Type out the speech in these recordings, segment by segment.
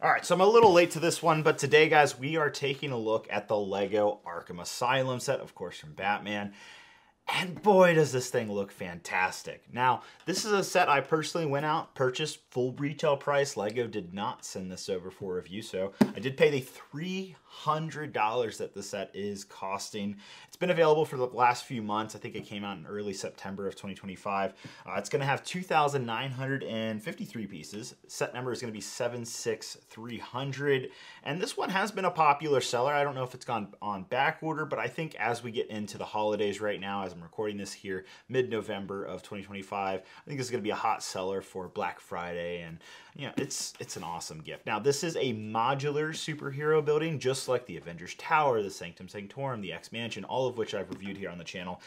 All right, so I'm a little late to this one, but today, guys, we are taking a look at the Lego Arkham Asylum set, of course, from Batman. And boy, does this thing look fantastic. Now, this is a set I personally went out, purchased full retail price. Lego did not send this over for review, so I did pay the $300 that the set is costing. It's been available for the last few months. I think it came out in early September of 2025. It's going to have 2,953 pieces. Set number is going to be 76300. And this one has been a popular seller. I don't know if it's gone on back order, but I think as we get into the holidays right now, as I'm recording this here mid-November of 2025, I think this is going to be a hot seller for Black Friday, and you know, it's an awesome gift. Now, this is a modular superhero building, just like the Avengers Tower, the Sanctum Sanctorum, the X-Mansion, all of which I've reviewed here on the channel.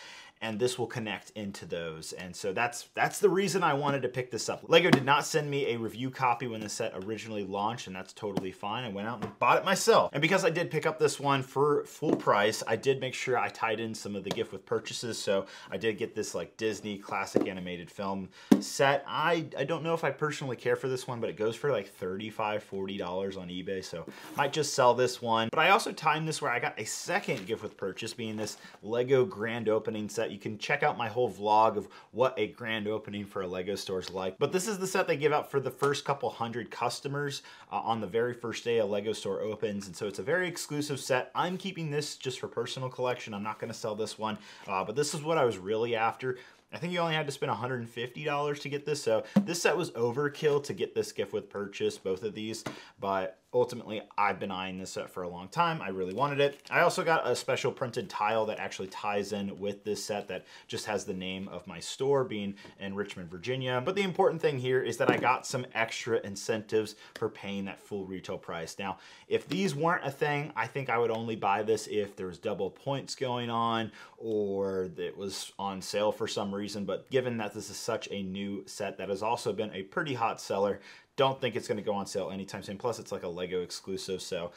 And this will connect into those. And so that's the reason I wanted to pick this up. Lego did not send me a review copy when the set originally launched, and that's totally fine. I went out and bought it myself. And because I did pick up this one for full price, I did make sure I tied in some of the gift with purchases. So I did get this like Disney classic animated film set. I don't know if I personally care for this one, but it goes for like $35, $40 on eBay. So might just sell this one. But I also timed this where I got a second gift with purchase, being this Lego grand opening set. You can check out my whole vlog of what a grand opening for a Lego store is like. But this is the set they give out for the first couple hundred customers on the very first day a Lego store opens. And so it's a very exclusive set. I'm keeping this just for personal collection. I'm not going to sell this one, but this is what I was really after. I think you only had to spend $150 to get this, so this set was overkill to get this gift with purchase, both of these, but ultimately I've been eyeing this set for a long time. I really wanted it. I also got a special printed tile that actually ties in with this set that just has the name of my store, being in Richmond, Virginia. But the important thing here is that I got some extra incentives for paying that full retail price. Now, if these weren't a thing, I think I would only buy this if there was double points going on or it was on sale for some reason. But given that this is such a new set that has also been a pretty hot seller, don't think it's going to go on sale anytime soon. Plus, it's like a Lego exclusive, so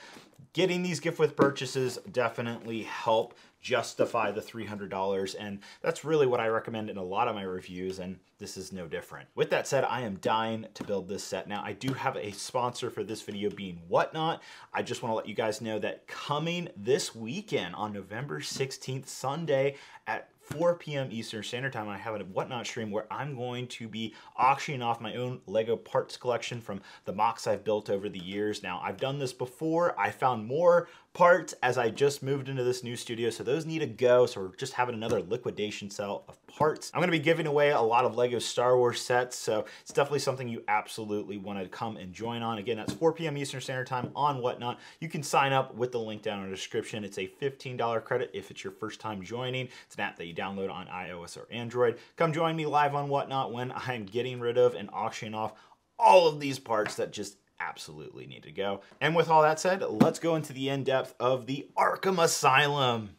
getting these gift with purchases definitely help justify the $300, and that's really what I recommend in a lot of my reviews, and this is no different. With that said, I am dying to build this set. Now, I do have a sponsor for this video, being Whatnot. I just want to let you guys know that coming this weekend on November 16th, Sunday at 4 p.m. Eastern Standard Time, I have a Whatnot stream where I'm going to be auctioning off my own Lego parts collection from the mocks I've built over the years. Now, I've done this before. I found more parts as I just moved into this new studio, so those need to go. So we're just having another liquidation sale of parts. I'm going to be giving away a lot of Lego Star Wars sets, so it's definitely something you absolutely want to come and join on. Again, that's 4 p.m. Eastern Standard Time on Whatnot. You can sign up with the link down in the description. It's a $15 credit if it's your first time joining. It's an app that you download on iOS or Android. Come join me live on Whatnot when I'm getting rid of and auctioning off all of these parts that just absolutely need to go. And with all that said, let's go into the in-depth of the Arkham Asylum.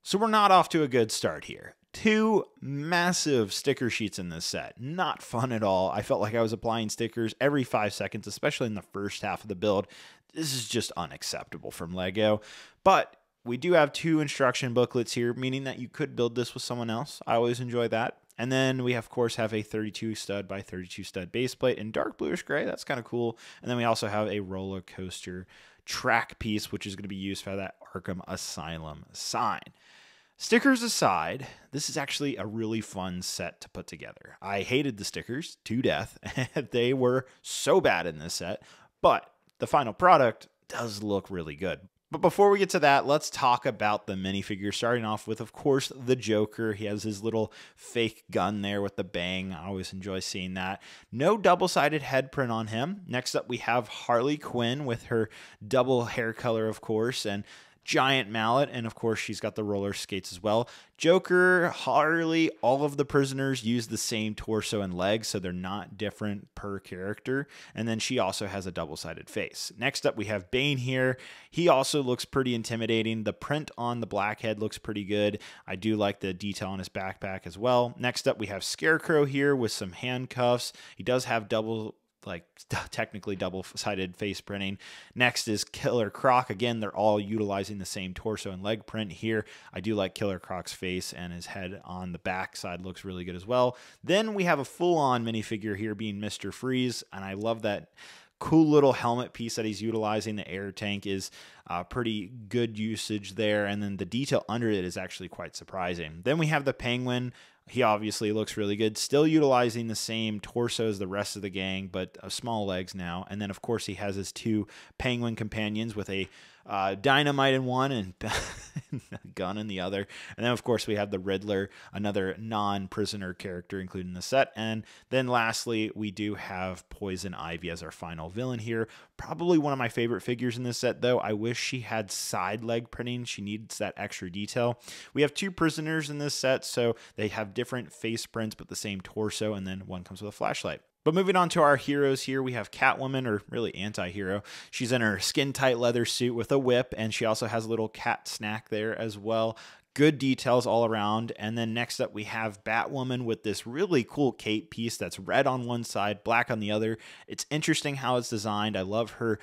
So we're not off to a good start here. Two massive sticker sheets in this set. Not fun at all. I felt like I was applying stickers every 5 seconds, especially in the first half of the build. This is just unacceptable from Lego. But we do have two instruction booklets here, meaning that you could build this with someone else. I always enjoy that. And then we, of course, have a 32 stud by 32 stud base plate in dark bluish gray. That's kind of cool. And then we also have a roller coaster track piece, which is going to be used for that Arkham Asylum sign. Stickers aside, this is actually a really fun set to put together. I hated the stickers to death. They were so bad in this set, but the final product does look really good. But before we get to that, let's talk about the minifigure, starting off with, of course, the Joker. He has his little fake gun there with the bang. I always enjoy seeing that. No double-sided head print on him. Next up, we have Harley Quinn with her double hair color, of course, and giant mallet, and of course she's got the roller skates as well. Joker, Harley, all of the prisoners use the same torso and legs, so they're not different per character. And then she also has a double-sided face. Next up, we have Bane here. He also looks pretty intimidating. The print on the black head looks pretty good. I do like the detail on his backpack as well. Next up, we have Scarecrow here with some handcuffs. He does have technically double-sided face printing. Next is Killer Croc. Again, they're all utilizing the same torso and leg print here. I do like Killer Croc's face, and his head on the back side looks really good as well. Then we have a full-on minifigure here being Mr. Freeze, and I love that Cool little helmet piece that he's utilizing. The air tank is pretty good usage there, and then the detail under it is actually quite surprising. Then we have the Penguin. He obviously looks really good, still utilizing the same torso as the rest of the gang, but small legs now. And then, of course, he has his two Penguin companions with a dynamite in one and a gun in the other. And then, of course, we have the Riddler, another non-prisoner character included in the set. And then lastly, we do have Poison Ivy as our final villain here. Probably one of my favorite figures in this set, though. I wish she had side leg printing. She needs that extra detail. We have two prisoners in this set, so they have different face prints but the same torso, and then one comes with a flashlight. But moving on to our heroes here, we have Catwoman, or really anti-hero. She's in her skin-tight leather suit with a whip, and she also has a little cat snack there as well. Good details all around. And then next up we have Batwoman with this really cool cape piece that's red on one side, black on the other. It's interesting how it's designed. I love her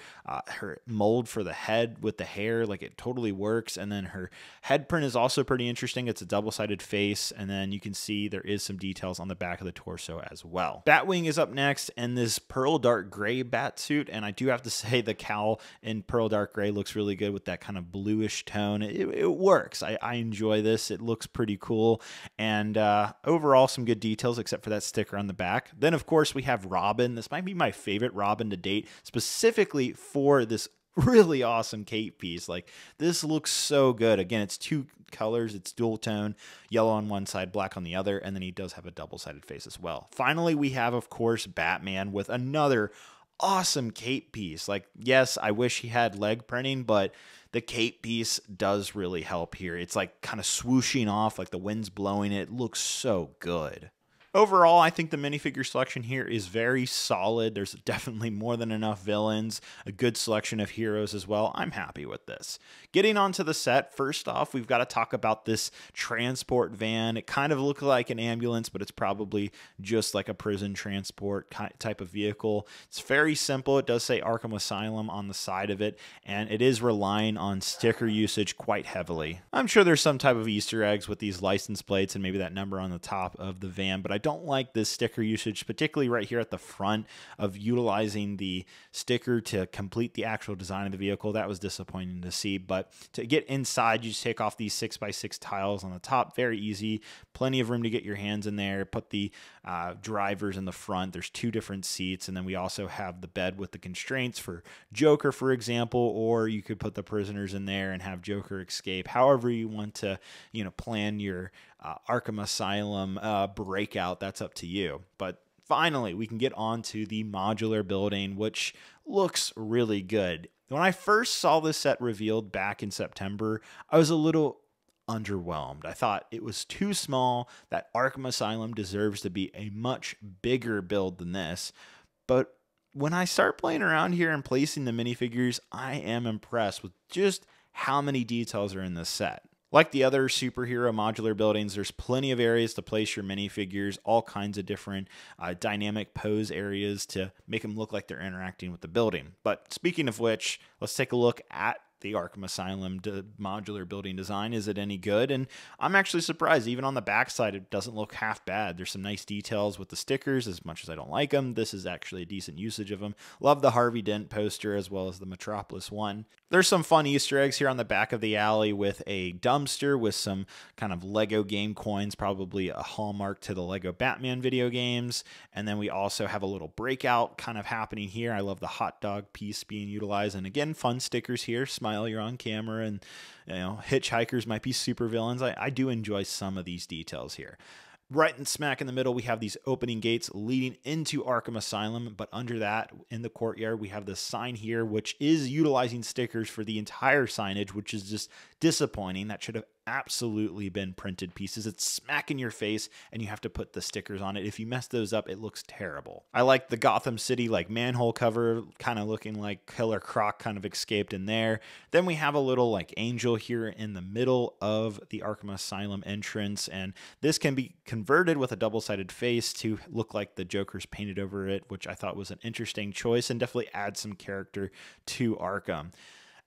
mold for the head with the hair. Like, it totally works. And then her head print is also pretty interesting. It's a double-sided face, and then you can see there is some details on the back of the torso as well. Batwing is up next, and this pearl dark gray bat suit, and I do have to say the cowl in pearl dark gray looks really good with that kind of bluish tone. It works. I enjoy this. It looks pretty cool, and overall some good details except for that sticker on the back. Then of course we have Robin. This might be my favorite Robin to date, specifically for this really awesome cape piece. Like, this looks so good. Again, it's two colors. It's dual tone, yellow on one side, black on the other, and then he does have a double-sided face as well. Finally, we have, of course, Batman with another awesome cape piece. Like, yes, I wish he had leg printing, but the cape piece does really help here. It's like kind of swooshing off, like the wind's blowing it. It looks so good. Overall, I think the minifigure selection here is very solid. There's definitely more than enough villains, a good selection of heroes as well. I'm happy with this. Getting onto the set, first off, we've got to talk about this transport van. It kind of looks like an ambulance, but it's probably just like a prison transport type of vehicle. It's very simple. It does say Arkham Asylum on the side of it, and it is relying on sticker usage quite heavily. I'm sure there's some type of Easter eggs with these license plates and maybe that number on the top of the van, but I don't like this sticker usage, particularly right here at the front, of utilizing the sticker to complete the actual design of the vehicle. That was disappointing to see, but to get inside, you just take off these 6x6 tiles on the top. Very easy, plenty of room to get your hands in there. Put the drivers in the front. There's two different seats, and then we also have the bed with the constraints for Joker, for example, or you could put the prisoners in there and have Joker escape. However you want to, plan your Arkham Asylum breakout, that's up to you. But finally, we can get on to the modular building, which looks really good. When I first saw this set revealed back in September, I was a little underwhelmed. I thought it was too small, that Arkham Asylum deserves to be a much bigger build than this. But when I start playing around here and placing the minifigures, I am impressed with just how many details are in this set. Like the other superhero modular buildings, there's plenty of areas to place your minifigures, all kinds of different dynamic pose areas to make them look like they're interacting with the building. But speaking of which, let's take a look at the Arkham Asylum modular building design. Is it any good? And I'm actually surprised. Even on the backside, it doesn't look half bad. There's some nice details with the stickers. As much as I don't like them, this is actually a decent usage of them. Love the Harvey Dent poster as well as the Metropolis one. There's some fun Easter eggs here on the back of the alley with a dumpster with some kind of Lego game coins, probably a hallmark to the Lego Batman video games. And then we also have a little breakout kind of happening here. I love the hot dog piece being utilized. And again, fun stickers here. Smile, you're on camera, and hitchhikers might be super villains. I do enjoy some of these details here. Right and smack in the middle, we have these opening gates leading into Arkham Asylum, but under that, in the courtyard, we have this sign here, which is utilizing stickers for the entire signage, which is just disappointing. That should have absolutely been printed pieces. It's smack in your face, and you have to put the stickers on it. If you mess those up, it looks terrible. I like the Gotham City manhole cover, kind of looking like Killer Croc kind of escaped in there. Then we have a little angel here in the middle of the Arkham Asylum entrance, and this can be converted with a double-sided face to look like the Joker's painted over it, which I thought was an interesting choice and definitely adds some character to Arkham.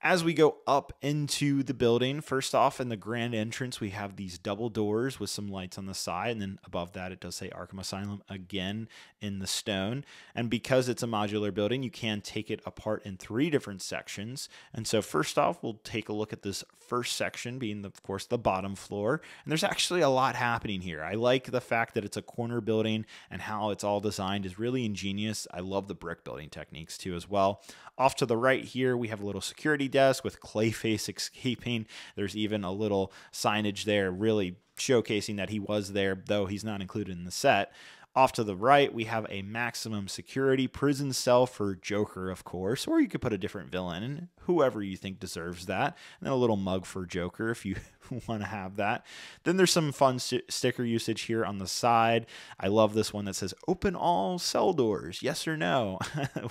As we go up into the building, first off in the grand entrance, we have these double doors with some lights on the side. And then above that, it does say Arkham Asylum again in the stone. And because it's a modular building, you can take it apart in 3 different sections. And so first off, we'll take a look at this first section being, of course, the bottom floor. And there's actually a lot happening here. I like the fact that it's a corner building and how it's all designed is really ingenious. I love the brick building techniques too as well. Off to the right here, we have a little security desk with Clayface escaping. There's even a little signage there really showcasing that he was there, though he's not included in the set. Off to the right, we have a maximum security prison cell for Joker, of course, or you could put a different villain, whoever you think deserves that. And then a little mug for Joker if you want to have that. Then there's some fun sticker usage here on the side. I love this one that says, "Open all cell doors, yes or no,"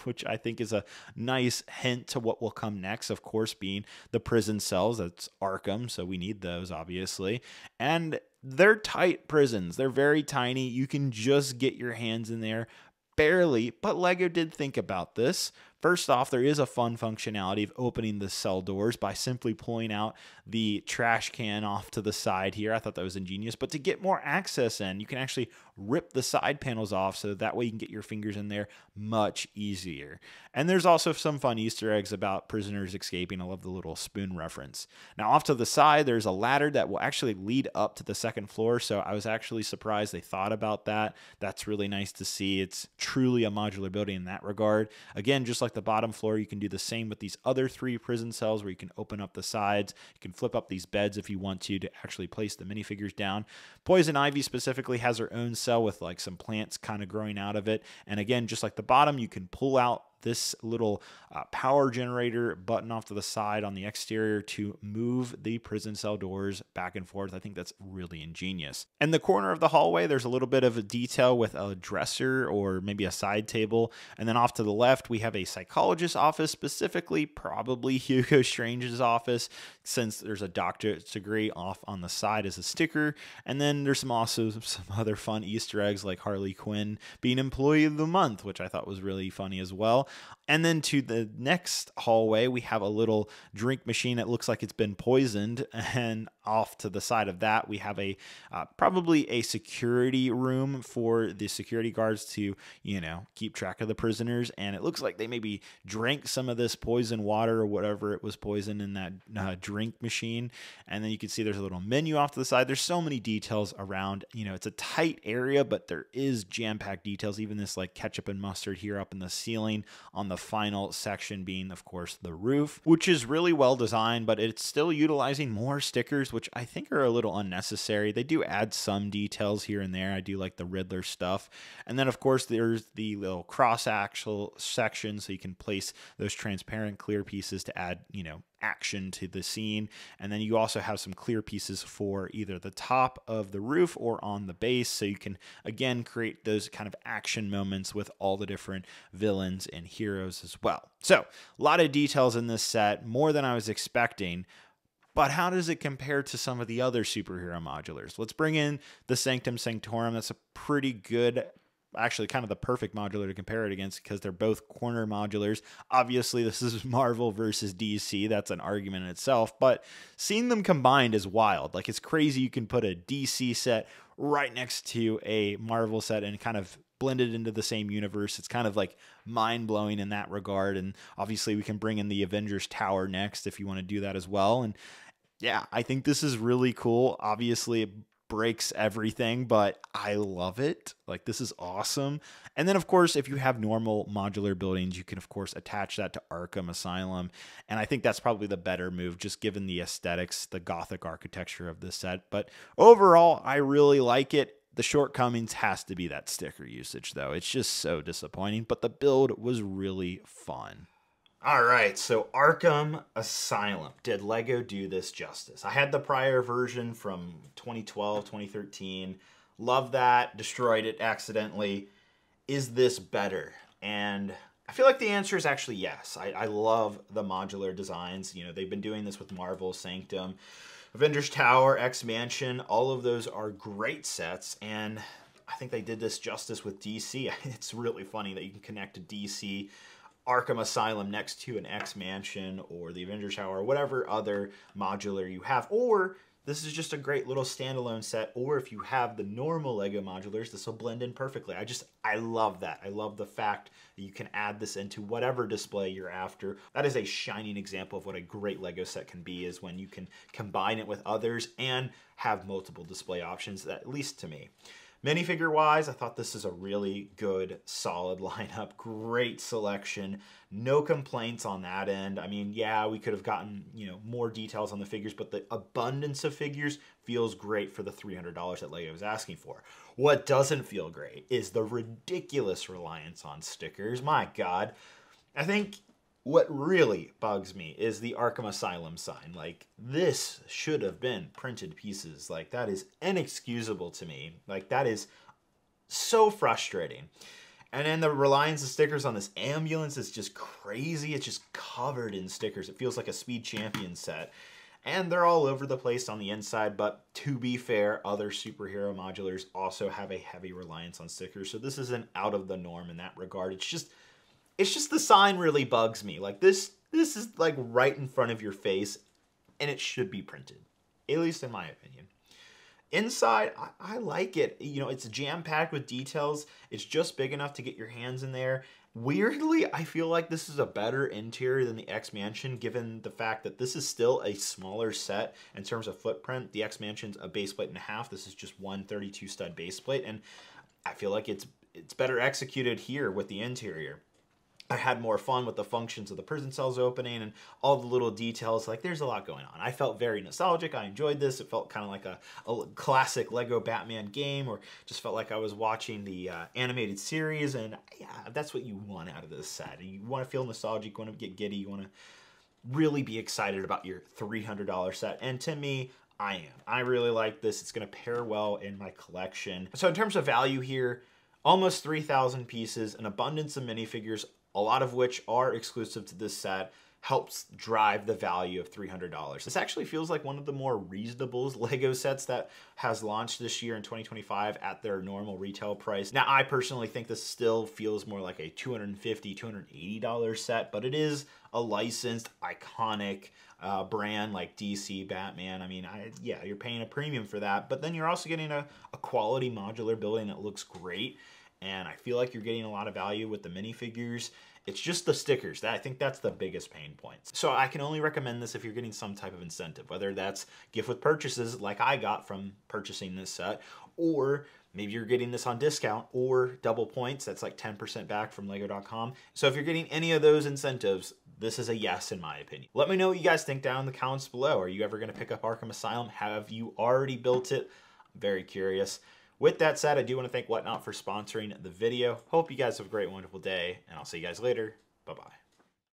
which I think is a nice hint to what will come next, of course, being the prison cells. That's Arkham, so we need those, obviously. And they're tight prisons. They're very tiny. You can just get your hands in there barely, but LEGO did think about this. First off, there is a fun functionality of opening the cell doors by simply pulling out the trash can off to the side here. I thought that was ingenious. But to get more access in, you can actually rip the side panels off so that way you can get your fingers in there much easier. And there's also some fun Easter eggs about prisoners escaping. I love the little spoon reference. Now off to the side, there's a ladder that will actually lead up to the second floor. So I was actually surprised they thought about that. That's really nice to see. It's truly a modular building in that regard. Again, just like the bottom floor, you can do the same with these other 3 prison cells where you can open up the sides. You can flip up these beds if you want to actually place the minifigures down. Poison Ivy specifically has her own cell with like some plants kind of growing out of it. And again, just like the bottom, you can pull out this little power generator button off to the side on the exterior to move the prison cell doors back and forth. I think that's really ingenious. In the corner of the hallway, there's a little bit of a detail with a dresser or maybe a side table. And then off to the left, we have a psychologist's office, specifically probably Hugo Strange's office, since there's a doctorate degree off on the side as a sticker. And then there's also some other fun Easter eggs like Harley Quinn being Employee of the Month, which I thought was really funny as well. And then to the next hallway, we have a little drink machine that looks like it's been poisoned. And off to the side of that, we have a probably a security room for the security guards to, keep track of the prisoners. And it looks like they maybe drank some of this poison water or whatever it was poisoned in that drink machine. And then you can see there's a little menu off to the side. There's so many details around. It's a tight area, but there is jam-packed details. Even this like ketchup and mustard here up in the ceiling on the final section being, of course, the roof, which is really well designed, but it's still utilizing more stickers, which I think are a little unnecessary. They do add some details here and there. I do like the Riddler stuff. And then, of course, there's the little cross-axle section, so you can place those transparent clear pieces to add, action to the scene. And then you also have some clear pieces for either the top of the roof or on the base, so you can again create those kind of action moments with all the different villains and heroes as well. So a lot of details in this set, more than I was expecting. But how does it compare to some of the other superhero modulars? Let's bring in the Sanctum Sanctorum. That's a pretty good, actually kind of the perfect modular to compare it against because they're both corner modulars. Obviously, this is Marvel versus DC. That's an argument in itself, but seeing them combined is wild. Like, it's crazy you can put a DC set right next to a Marvel set and kind of blend it into the same universe. It's kind of like mind-blowing in that regard. And obviously, we can bring in the Avengers Tower next if you want to do that as well. And yeah, I think this is really cool. Obviously, it breaks everything, but I love it. Like, this is awesome. And then, of course, if you have normal modular buildings, you can, of course, attach that to Arkham Asylum. And I think that's probably the better move, just given the aesthetics, the Gothic architecture of this set. But overall, I really like it. The shortcomings has to be that sticker usage, though. It's just so disappointing, but the build was really fun. All right, so Arkham Asylum. Did LEGO do this justice? I had the prior version from 2012, 2013. Loved that, destroyed it accidentally. Is this better? And I feel like the answer is actually yes. I love the modular designs. They've been doing this with Marvel, Sanctum, Avengers Tower, X-Mansion. All of those are great sets, and I think they did this justice with DC. It's really funny that you can connect to DC Arkham Asylum next to an X Mansion or the Avengers Tower or whatever other modular you have. Or this is just a great little standalone set. Or if you have the normal Lego modulars, this will blend in perfectly. I love that. I love the fact that you can add this into whatever display you're after. That is a shining example of what a great Lego set can be, is when you can combine it with others and have multiple display options, at least to me. Minifigure wise, I thought this is a really good, solid lineup. Great selection. No complaints on that end. I mean, yeah, we could have gotten, more details on the figures, but the abundance of figures feels great for the $300 that Lego is asking for. What doesn't feel great is the ridiculous reliance on stickers. My God. I think what really bugs me is the Arkham Asylum sign. Like, this should have been printed pieces. Like, that is inexcusable to me. Like, that is so frustrating. And then the reliance of stickers on this ambulance is just crazy. It's just covered in stickers. It feels like a Speed Champion set. And they're all over the place on the inside, but to be fair, other superhero modulars also have a heavy reliance on stickers. So this isn't out of the norm in that regard. It's just the sign really bugs me. Like, this is like right in front of your face, and it should be printed, at least in my opinion. Inside, I like it. It's jam-packed with details. It's just big enough to get your hands in there. Weirdly, I feel like this is a better interior than the X Mansion, given the fact that this is still a smaller set in terms of footprint. The X Mansion's a base plate and a half. This is just one 32 stud base plate, and I feel like it's better executed here with the interior. I had more fun with the functions of the prison cells opening and all the little details. Like, there's a lot going on. I felt very nostalgic. I enjoyed this. It felt kind of like a classic Lego Batman game, or just felt like I was watching the animated series. And yeah, that's what you want out of this set. You want to feel nostalgic. You want to get giddy. You want to really be excited about your $300 set. And to me, I am. I really like this. It's going to pair well in my collection. So in terms of value here, almost 3,000 pieces, an abundance of minifigures, a lot of which are exclusive to this set, helps drive the value of $300. This actually feels like one of the more reasonable Lego sets that has launched this year in 2025 at their normal retail price. Now, I personally think this still feels more like a $250, $280 set, but it is a licensed, iconic brand like DC, Batman. I mean, yeah, you're paying a premium for that, but then you're also getting a quality modular building that looks great. And I feel like you're getting a lot of value with the minifigures. It's just the stickers. I think that's the biggest pain point. So I can only recommend this if you're getting some type of incentive, whether that's gift with purchases like I got from purchasing this set, or maybe you're getting this on discount, or double points. That's like 10% back from Lego.com. So if you're getting any of those incentives, this is a yes in my opinion. Let me know what you guys think down in the comments below. Are you ever going to pick up Arkham Asylum? Have you already built it? I'm very curious. With that said, I do want to thank Whatnot for sponsoring the video. Hope you guys have a great, wonderful day, and I'll see you guys later. Bye-bye.